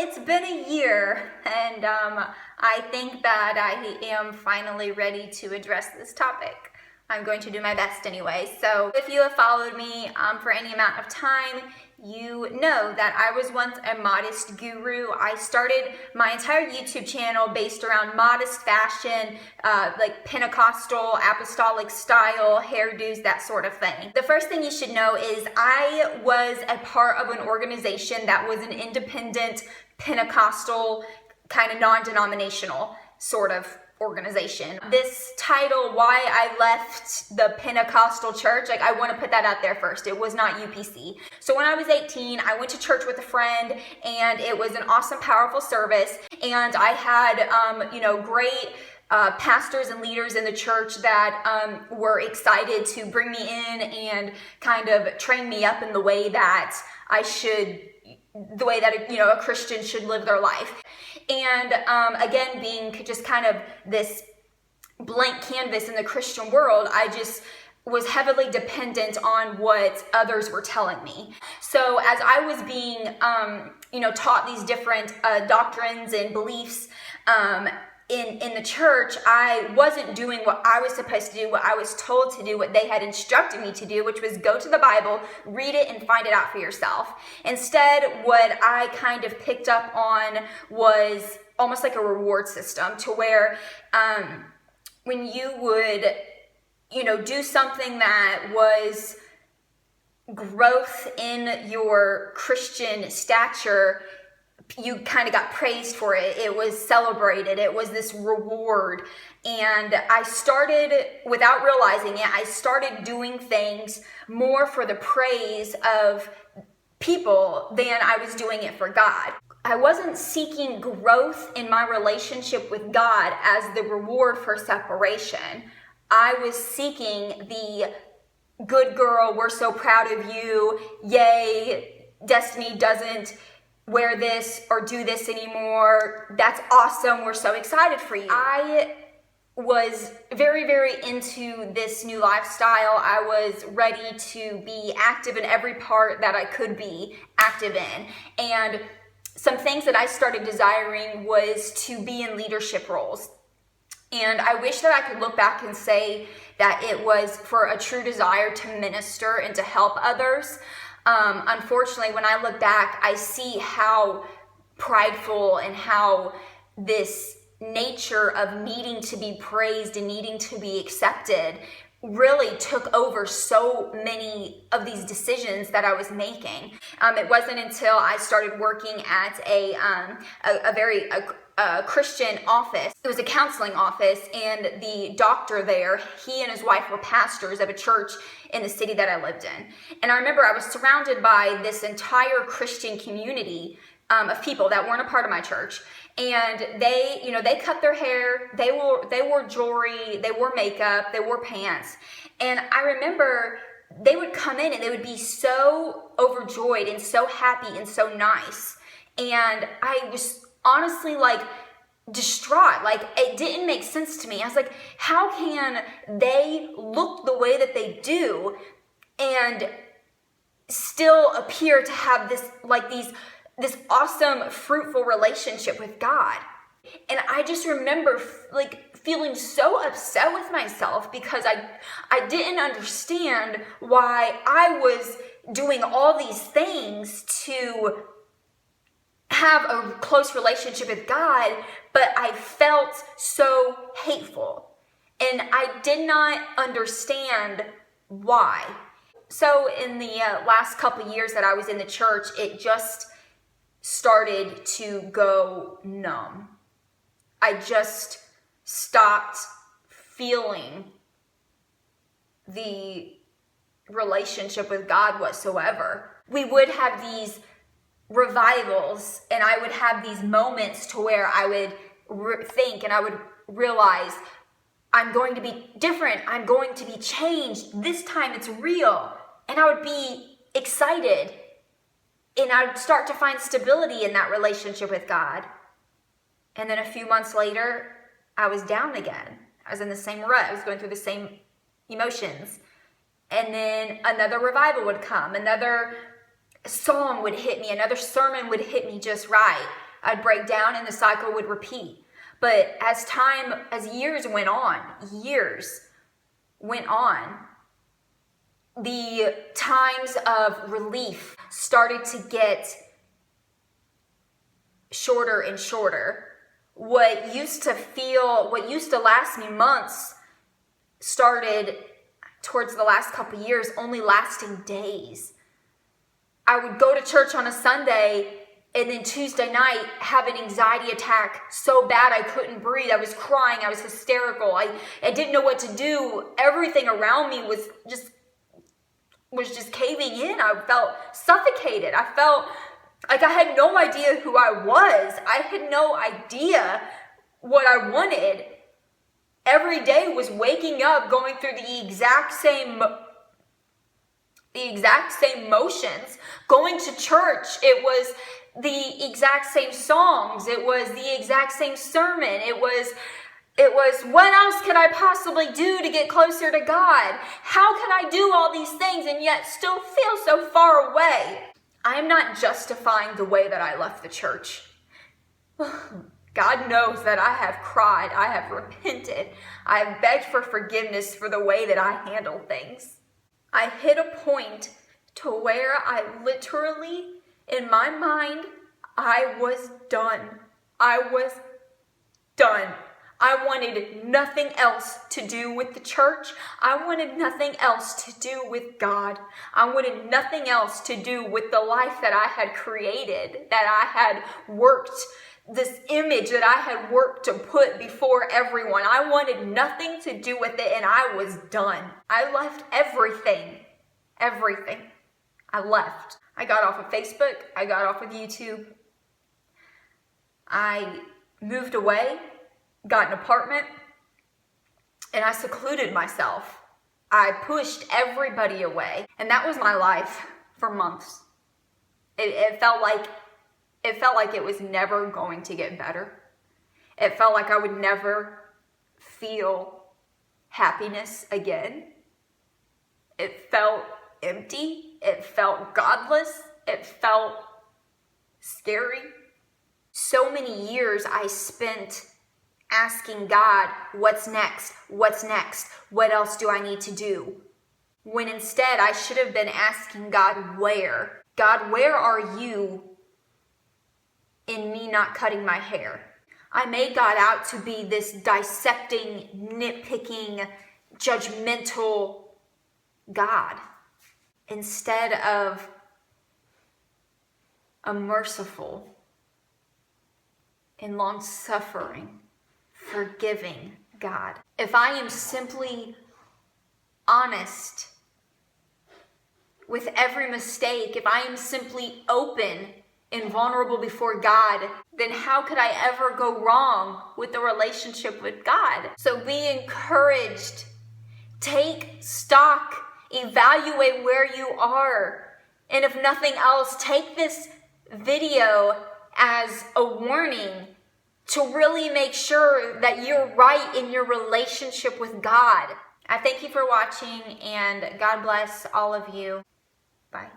it's been a year, and I think that I am finally ready to address this topic. I'm going to do my best anyway. So if you have followed me for any amount of time, you know that I was once a modest guru. I started my entire YouTube channel based around modest fashion, like Pentecostal, apostolic style, hairdos, that sort of thing. The first thing you should know is I was a part of an organization that was an independent Pentecostal, kind of non-denominational sort of organization. This title, why I left the Pentecostal church, like I want to put that out there first. It was not UPC. So when I was 18, I went to church with a friend, and it was an awesome, powerful service. And I had, great pastors and leaders in the church that were excited to bring me in and kind of train me up in the way that a Christian should live their life. And again, being just kind of this blank canvas in the Christian world, I just was heavily dependent on what others were telling me. So as I was being, taught these different doctrines and beliefs, in the church, I wasn't doing what I was supposed to do, what I was told to do, what they had instructed me to do, which was go to the Bible, read it, and find it out for yourself. Instead, what I kind of picked up on was almost like a reward system, to where when you would, do something that was growth in your Christian stature, you kind of got praised for it. It was celebrated. It was this reward. And I started, without realizing it, I started doing things more for the praise of people than I was doing it for God. I wasn't seeking growth in my relationship with God as the reward for separation. I was seeking the good girl, we're so proud of you, yay, Destiney doesn't wear this or do this anymore, that's awesome, we're so excited for you. I was very, very into this new lifestyle. I was ready to be active in every part that I could be active in. And some things that I started desiring was to be in leadership roles. And I wish that I could look back and say that it was for a true desire to minister and to help others. Unfortunately, when I look back, I see how prideful and how this nature of needing to be praised and needing to be accepted really took over so many of these decisions that I was making. It wasn't until I started working at a very Christian office. It was a counseling office, and the doctor there, he and his wife were pastors of a church in the city that I lived in. And I remember I was surrounded by this entire Christian community of people that weren't a part of my church. And they cut their hair, they wore jewelry, they wore makeup, they wore pants. And I remember they would come in and they would be so overjoyed and so happy and so nice. And I was honestly distraught. It didn't make sense to me. I was like, how can they look the way that they do and still appear to have this awesome, fruitful relationship with God? And I just remember feeling so upset with myself because I didn't understand why I was doing all these things to have a close relationship with God, but I felt so hateful. And I did not understand why. So in the last couple years that I was in the church, it just started to go numb. I just stopped feeling the relationship with God whatsoever. We would have these revivals, and I would have these moments to where I would think and I would realize I'm going to be different. I'm going to be changed. This time it's real. And I would be excited. And I'd start to find stability in that relationship with God. And then a few months later, I was down again. I was in the same rut. I was going through the same emotions. And then another revival would come. Another song would hit me. Another sermon would hit me just right. I'd break down and the cycle would repeat. But as years went on, the times of relief started to get shorter and shorter. What used to last me months started towards the last couple of years only lasting days. I would go to church on a Sunday and then Tuesday night have an anxiety attack so bad I couldn't breathe. I was crying. I was hysterical. I didn't know what to do. Everything around me was just caving in. I felt suffocated. I felt like I had no idea who I was. I had no idea what I wanted. Every day was waking up, going through the exact same motions. Going to church, it was the exact same songs. It was the exact same sermon. It was what else could I possibly do to get closer to God? How could I do all these things and yet still feel so far away? I am not justifying the way that I left the church. God knows that I have cried, I have repented, I have begged for forgiveness for the way that I handled things. I hit a point to where I literally, in my mind, I was done. I was done. I wanted nothing else to do with the church. I wanted nothing else to do with God. I wanted nothing else to do with the life that I had created, that I had worked, this image that I had worked to put before everyone. I wanted nothing to do with it, and I was done. I left everything. I left. I got off of Facebook. I got off of YouTube. I moved away, got an apartment, and I secluded myself. I pushed everybody away, and that was my life for months. It felt like it was never going to get better. It felt like I would never feel happiness again. It felt empty. It felt godless. It felt scary. So many years I spent asking God, what's next? What's next? What else do I need to do? When instead I should have been asking God, where? God, where are you in me not cutting my hair? I made God out to be this dissecting, nitpicking, judgmental God instead of a merciful and long-suffering, forgiving God. If I am simply honest with every mistake, if I am simply open and vulnerable before God, then how could I ever go wrong with the relationship with God? So be encouraged. Take stock. Evaluate where you are. And if nothing else, take this video as a warning to really make sure that you're right in your relationship with God. I thank you for watching, and God bless all of you. Bye.